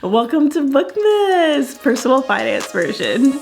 Welcome to Bookmas, personal finance version.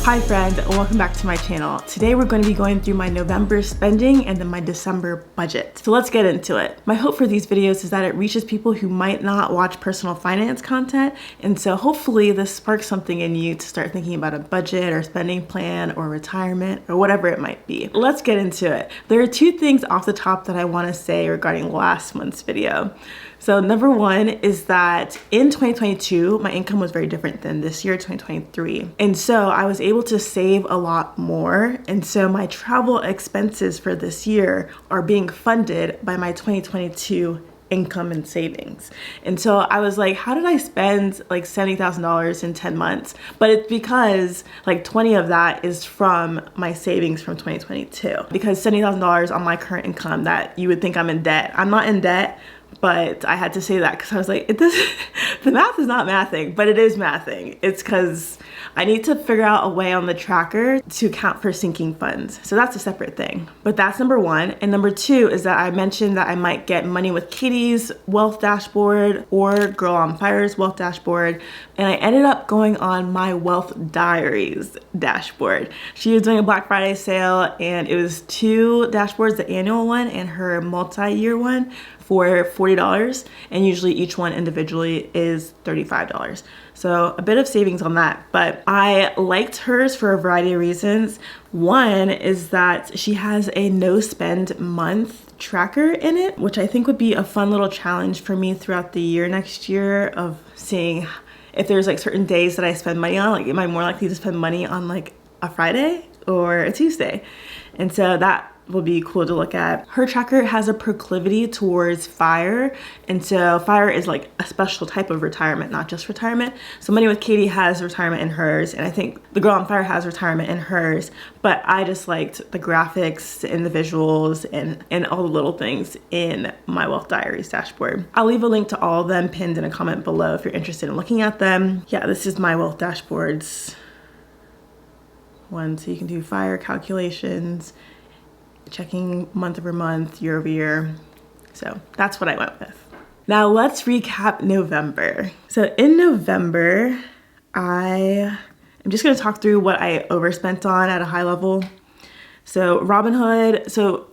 Hi friends, welcome back to my channel. Today we're going to be going through my November spending and then my December budget. So let's get into it. My hope for these videos is that it reaches people who might not watch personal finance content, and so hopefully this sparks something in you to start thinking about a budget or spending plan or retirement or whatever it might be. Let's get into it. There are two things off the top that I want to say regarding last month's video. So number one is that in 2022, my income was very different than this year, 2023. And so I was able to save a lot more. And so my travel expenses for this year are being funded by my 2022 income and savings. And so I was like, how did I spend like $70,000 in 10 months? But it's because like 20 of that is from my savings from 2022. Because $70,000 on my current income, that you would think I'm in debt. I'm not in debt. But I had to say that because I was like, the math is not mathing, but it is mathing. It's because I need to figure out a way on the tracker to account for sinking funds. So that's a separate thing. But that's number one. And number two is that I mentioned that I might get Money with Katie's wealth dashboard or Girl on Fire's wealth dashboard. And I ended up going on my Wealth Diaries dashboard. She was doing a Black Friday sale and it was two dashboards, the annual one and her multi-year one, for $40, and usually each one individually is $35. So a bit of savings on that, but I liked hers for a variety of reasons. One is that she has a no spend month tracker in it, which I think would be a fun little challenge for me throughout the year next year of seeing if there's like certain days that I spend money on, like am I more likely to spend money on like a Friday or a Tuesday? And so that will be cool to look at. Her tracker has a proclivity towards FIRE, and so FIRE is like a special type of retirement, not just retirement. So Money with Katie has retirement in hers, and I think the Girl on Fire has retirement in hers, but I just liked the graphics and the visuals and all the little things in my Wealth Diaries dashboard. I'll leave a link to all of them pinned in a comment below if you're interested in looking at them. Yeah, this is my wealth dashboards one, so you can do FIRE calculations, checking month over month, year over year. So that's what I went with. Now let's recap November. So in November, I'm just gonna talk through what I overspent on at a high level. So Robinhood, so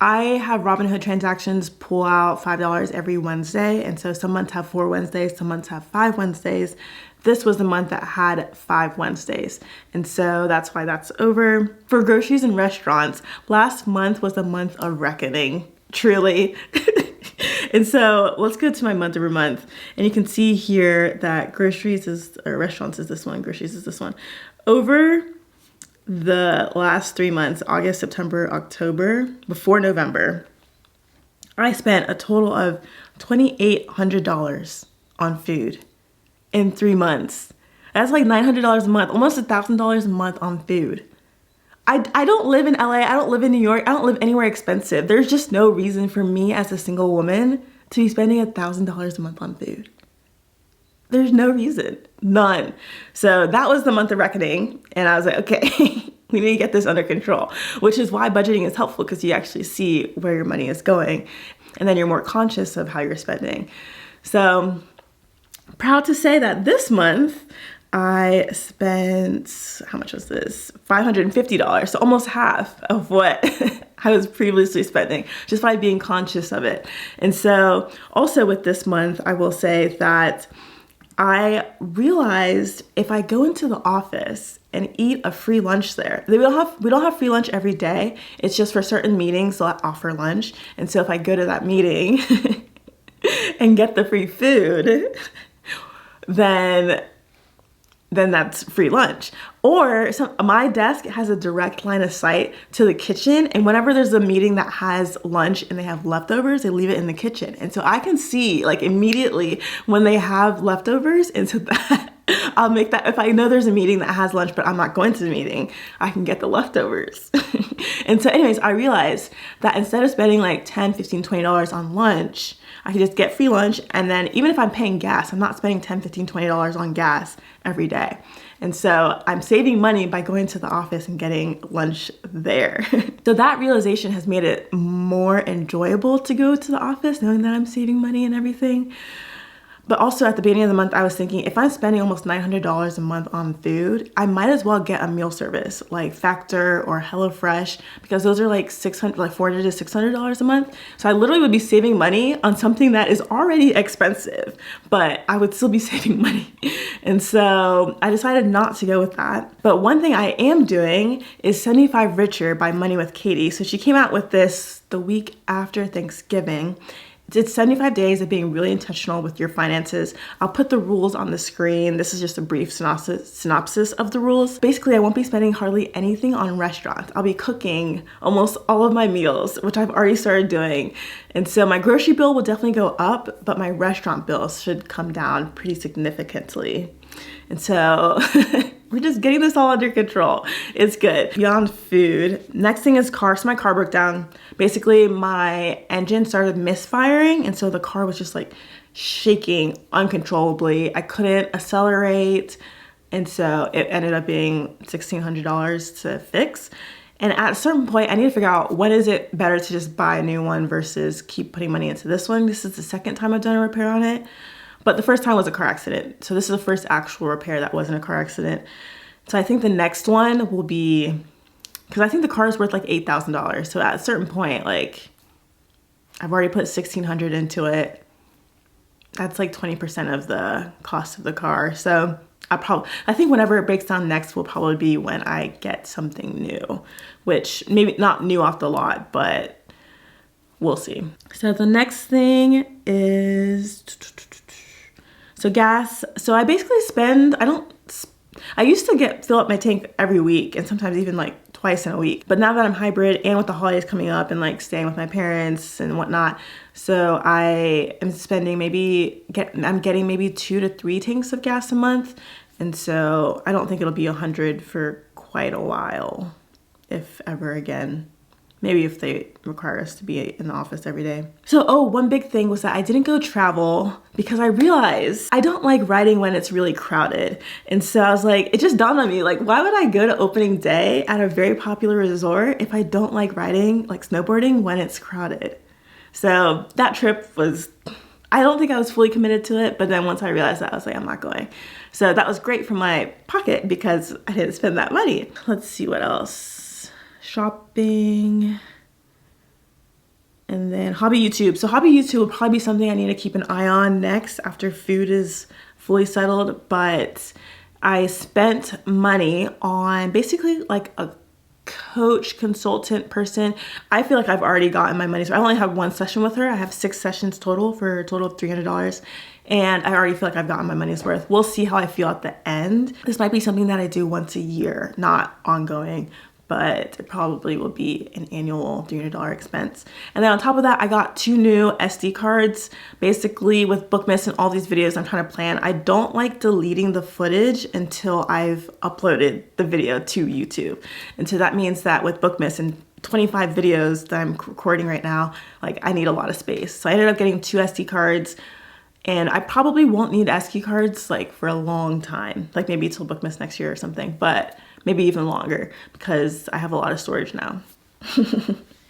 I have Robinhood transactions pull out $5 every Wednesday. And so some months have 4 Wednesdays, some months have 5 Wednesdays. This was the month that had 5 Wednesdays. And so that's why that's over. For groceries and restaurants, last month was the month of reckoning, truly. And so let's go to my month over month. And you can see here that groceries is, or restaurants is this one, groceries is this one. Over the last 3 months, August, September, October, before November, I spent a total of $2,800 on food in 3 months. That's like $900 a month, almost $1,000 a month on food. I don't live in LA, I don't live in New York, I don't live anywhere expensive. There's just no reason for me as a single woman to be spending $1,000 a month on food. There's no reason, none. So that was the month of reckoning. And I was like, okay, we need to get this under control, which is why budgeting is helpful because you actually see where your money is going. And then you're more conscious of how you're spending. So proud to say that this month I spent, how much was this? $550, so almost half of what I was previously spending, just by being conscious of it. And so also with this month, I will say that I realized if I go into the office and eat a free lunch there, we don't have free lunch every day. It's just for certain meetings they'll offer lunch. And so if I go to that meeting and get the free food, then that's free lunch. Or my desk has a direct line of sight to the kitchen, and whenever there's a meeting that has lunch and they have leftovers, they leave it in the kitchen. And so I can see like immediately when they have leftovers, and so that I'll make that, if I know there's a meeting that has lunch but I'm not going to the meeting, I can get the leftovers. And so anyways, I realized that instead of spending like $10, $15, $20 on lunch, I could just get free lunch, and then even if I'm paying gas, I'm not spending $10, $15, $20 on gas every day. And so I'm saving money by going to the office and getting lunch there. So that realization has made it more enjoyable to go to the office, knowing that I'm saving money and everything. But also at the beginning of the month, I was thinking, if I'm spending almost $900 a month on food, I might as well get a meal service like Factor or HelloFresh, because those are like $400 to $600 a month. So I literally would be saving money on something that is already expensive, but I would still be saving money. And so I decided not to go with that. But one thing I am doing is 75 Richer by Money with Katie. So she came out with this the week after Thanksgiving. It's 75 days of being really intentional with your finances. I'll put the rules on the screen. This is just a brief synopsis of the rules. Basically, I won't be spending hardly anything on restaurants. I'll be cooking almost all of my meals, which I've already started doing. And so my grocery bill will definitely go up, but my restaurant bills should come down pretty significantly. And so we're just getting this all under control. It's good. Beyond food, next thing is car. So my car broke down. Basically, my engine started misfiring, and so the car was just like shaking uncontrollably. I couldn't accelerate, and so it ended up being $1,600 to fix. And at a certain point, I need to figure out, when is it better to just buy a new one versus keep putting money into this one. This is the second time I've done a repair on it. But the first time was a car accident. So this is the first actual repair that wasn't a car accident. So I think the next one will be, because I think the car is worth like $8,000. So at a certain point, like I've already put $1,600 into it. That's like 20% of the cost of the car. So I think whenever it breaks down next will probably be when I get something new, which maybe not new off the lot, but we'll see. So the next thing is, so gas. So I basically I used to fill up my tank every week, and sometimes even like twice in a week. But now that I'm hybrid and with the holidays coming up and like staying with my parents and whatnot, so I am spending I'm getting maybe 2 to 3 tanks of gas a month. And so I don't think it'll be 100 for quite a while, if ever again. Maybe if they require us to be in the office every day. So, one big thing was that I didn't go travel because I realized I don't like riding when it's really crowded. And so I was like, it just dawned on me, like, why would I go to opening day at a very popular resort if I don't like riding, like snowboarding, when it's crowded? So that trip I don't think I was fully committed to it, but then once I realized that, I was like, I'm not going. So that was great for my pocket because I didn't spend that money. Let's see what else. Shopping, and then hobby YouTube. So hobby YouTube will probably be something I need to keep an eye on next after food is fully settled. But I spent money on basically like a coach consultant person. I feel like I've already gotten my money. So I only have 1 session with her. I have 6 sessions total for a total of $300. And I already feel like I've gotten my money's worth. We'll see how I feel at the end. This might be something that I do once a year, not ongoing, but it probably will be an annual $300 expense. And then on top of that, I got 2 new SD cards. Basically with Bookmas and all these videos I'm trying to plan, I don't like deleting the footage until I've uploaded the video to YouTube. And so that means that with Bookmas and 25 videos that I'm recording right now, like I need a lot of space. So I ended up getting 2 SD cards, and I probably won't need SD cards like for a long time, like maybe till Bookmas next year or something, but maybe even longer because I have a lot of storage now.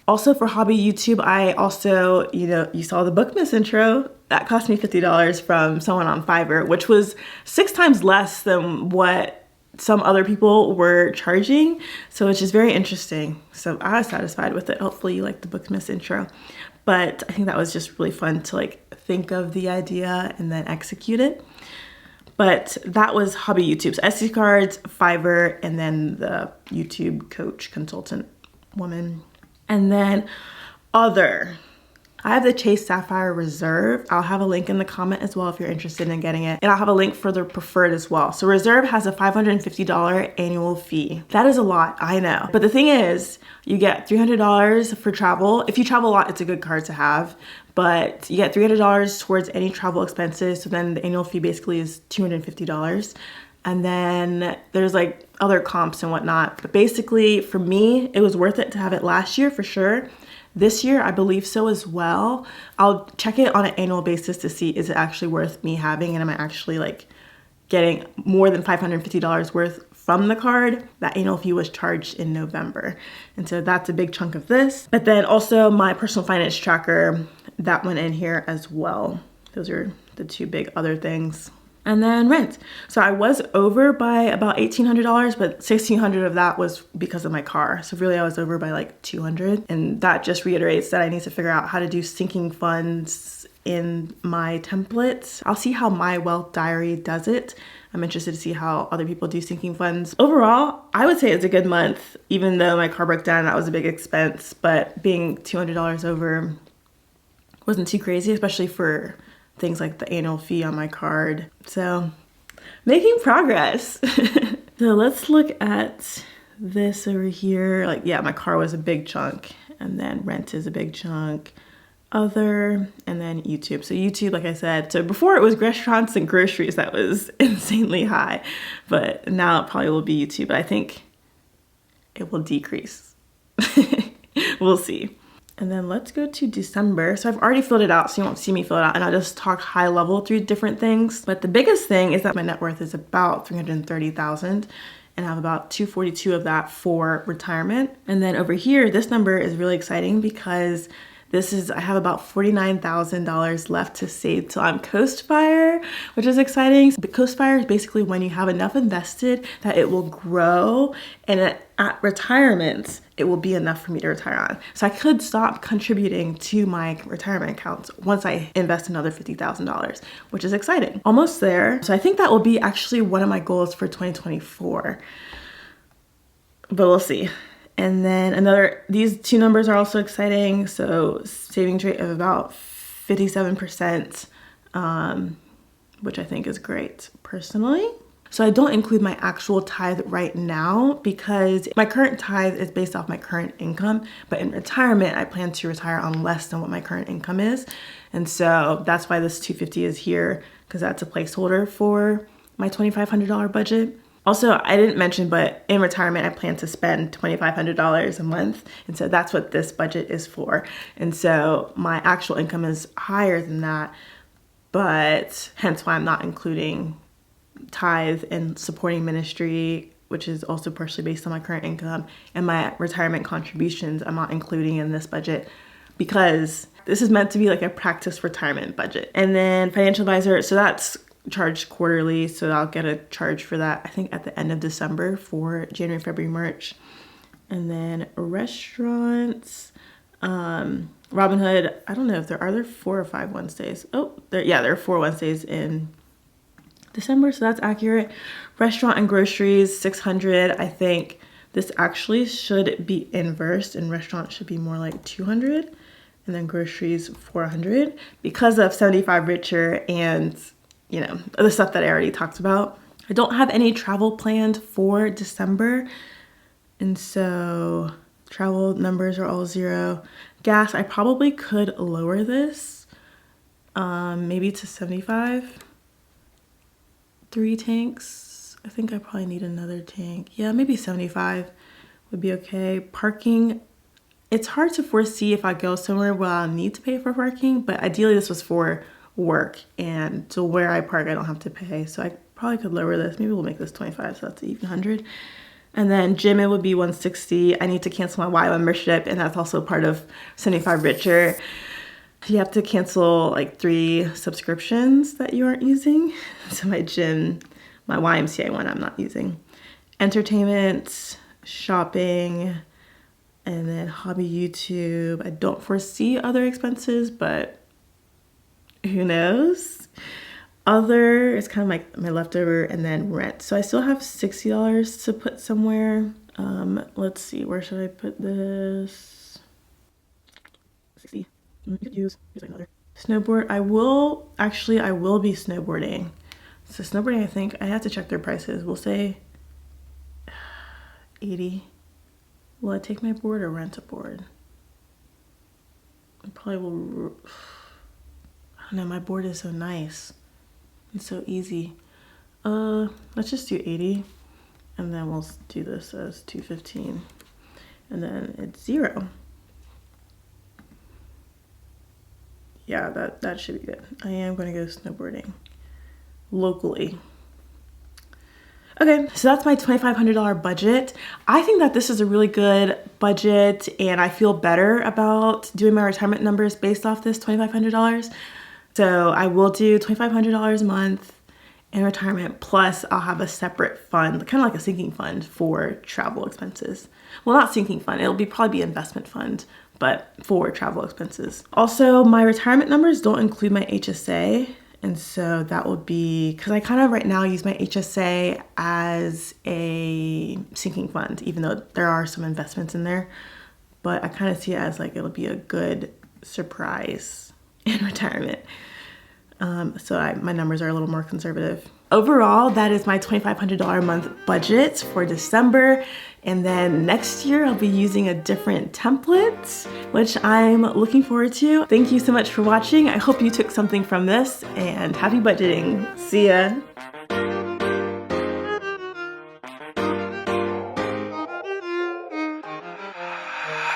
Also for hobby YouTube, I also, you saw the Bookmas intro. That cost me $50 from someone on Fiverr, which was 6 times less than what some other people were charging. So it's just very interesting. So I was satisfied with it. Hopefully you like the Bookmas intro. But I think that was just really fun to like think of the idea and then execute it. But that was hobby YouTube. So SD cards, Fiverr, and then the YouTube coach consultant woman. And then other. I have the Chase Sapphire Reserve. I'll have a link in the comment as well if you're interested in getting it. And I'll have a link for the Preferred as well. So Reserve has a $550 annual fee. That is a lot, I know. But the thing is, you get $300 for travel. If you travel a lot, it's a good card to have. But you get $300 towards any travel expenses. So then the annual fee basically is $250. And then there's like other comps and whatnot. But basically for me, it was worth it to have it last year for sure. This year, I believe so as well. I'll check it on an annual basis to see is it actually worth me having, and am I actually like getting more than $550 worth from the card. That annual fee was charged in November. And so that's a big chunk of this. But then also my personal finance tracker, that went in here as well. Those are the two big other things. And then rent. So I was over by about $1,800, but $1,600 of that was because of my car. So really I was over by like $200. And that just reiterates that I need to figure out how to do sinking funds in my templates. I'll see how my wealth diary does it. I'm interested to see how other people do sinking funds. Overall, I would say it's a good month, even though my car broke down, that was a big expense, but being $200 over wasn't too crazy, especially for things like the annual fee on my card. So making progress. So let's look at this over here. Like, yeah, my car was a big chunk, and then rent is a big chunk, other, and then YouTube. So YouTube, like I said, so before it was restaurants and groceries that was insanely high, but now it probably will be YouTube, but I think it will decrease. We'll see. And then let's go to December. So I've already filled it out, so you won't see me fill it out, and I'll just talk high level through different things. But the biggest thing is that my net worth is about $330,000, and I have about $242 of that for retirement. And then over here, this number is really exciting because I have about $49,000 left to save till I'm Coast Fire, which is exciting. The Coast Fire is basically when you have enough invested that it will grow, and at retirement, it will be enough for me to retire on. So I could stop contributing to my retirement accounts once I invest another $50,000, which is exciting. Almost there. So I think that will be actually one of my goals for 2024, but we'll see. And then these two numbers are also exciting. So savings rate of about 57%, which I think is great personally. So I don't include my actual tithe right now because my current tithe is based off my current income, but in retirement, I plan to retire on less than what my current income is. And so that's why this $250 is here, because that's a placeholder for my $2,500 budget. Also, I didn't mention, but in retirement, I plan to spend $2,500 a month. And so that's what this budget is for. And so my actual income is higher than that, but hence why I'm not including tithe and supporting ministry, which is also partially based on my current income, and my retirement contributions I'm not including in this budget because this is meant to be like a practice retirement budget. And then financial advisor, so that's charged quarterly, so I'll get a charge for that I think at the end of December for January, February, March. And then restaurants, Robinhood, I don't know if there are 4 or 5 Wednesdays. Oh, there are 4 Wednesdays in December, so that's accurate. Restaurant and groceries, $600. I think this actually should be inversed, and restaurant should be more like $200, and then groceries $400 because of 75 Richer and the stuff that I already talked about. I don't have any travel planned for December, and so travel numbers are all 0. Gas, I probably could lower this, maybe to 75. 3 tanks. I think I probably need another tank. Yeah, maybe 75 would be okay. Parking, it's hard to foresee if I go somewhere where I'll need to pay for parking, but ideally this was for work, and so where I park I don't have to pay, so I probably could lower this. Maybe we'll make this 25, so that's even 100. And then gym, it would be 160. I need to cancel my Y membership, and that's also part of 75 Richer. You have to cancel like 3 subscriptions that you aren't using. So my gym, my YMCA one I'm not using. Entertainment, shopping, and then hobby YouTube. I don't foresee other expenses, but who knows? Other is kind of like my leftover, and then rent. So I still have $60 to put somewhere. Let's see, where should I put this? 60. You could use another. Snowboard, I will be snowboarding. So snowboarding, I think I have to check their prices. We'll say 80. Will I take my board or rent a board? I probably will. I don't know, my board is so nice. It's so easy. Let's just do 80, and then we'll do this as 215, and then it's 0. Yeah, that should be good. I am going to go snowboarding locally. Okay, so that's my $2,500 budget. I think that this is a really good budget, and I feel better about doing my retirement numbers based off this $2,500. So I will do $2,500 a month in retirement, plus I'll have a separate fund, kind of like a sinking fund for travel expenses. Well, not sinking fund, it'll probably be investment fund, but for travel expenses. Also, my retirement numbers don't include my HSA. And so that would be, because I kind of right now use my HSA as a sinking fund, even though there are some investments in there. But I kind of see it as like it'll be a good surprise in retirement. So my numbers are a little more conservative. Overall, that is my $2,500 a month budget for December. And then next year I'll be using a different template, which I'm looking forward to. Thank you so much for watching. I hope you took something from this, and happy budgeting. See ya.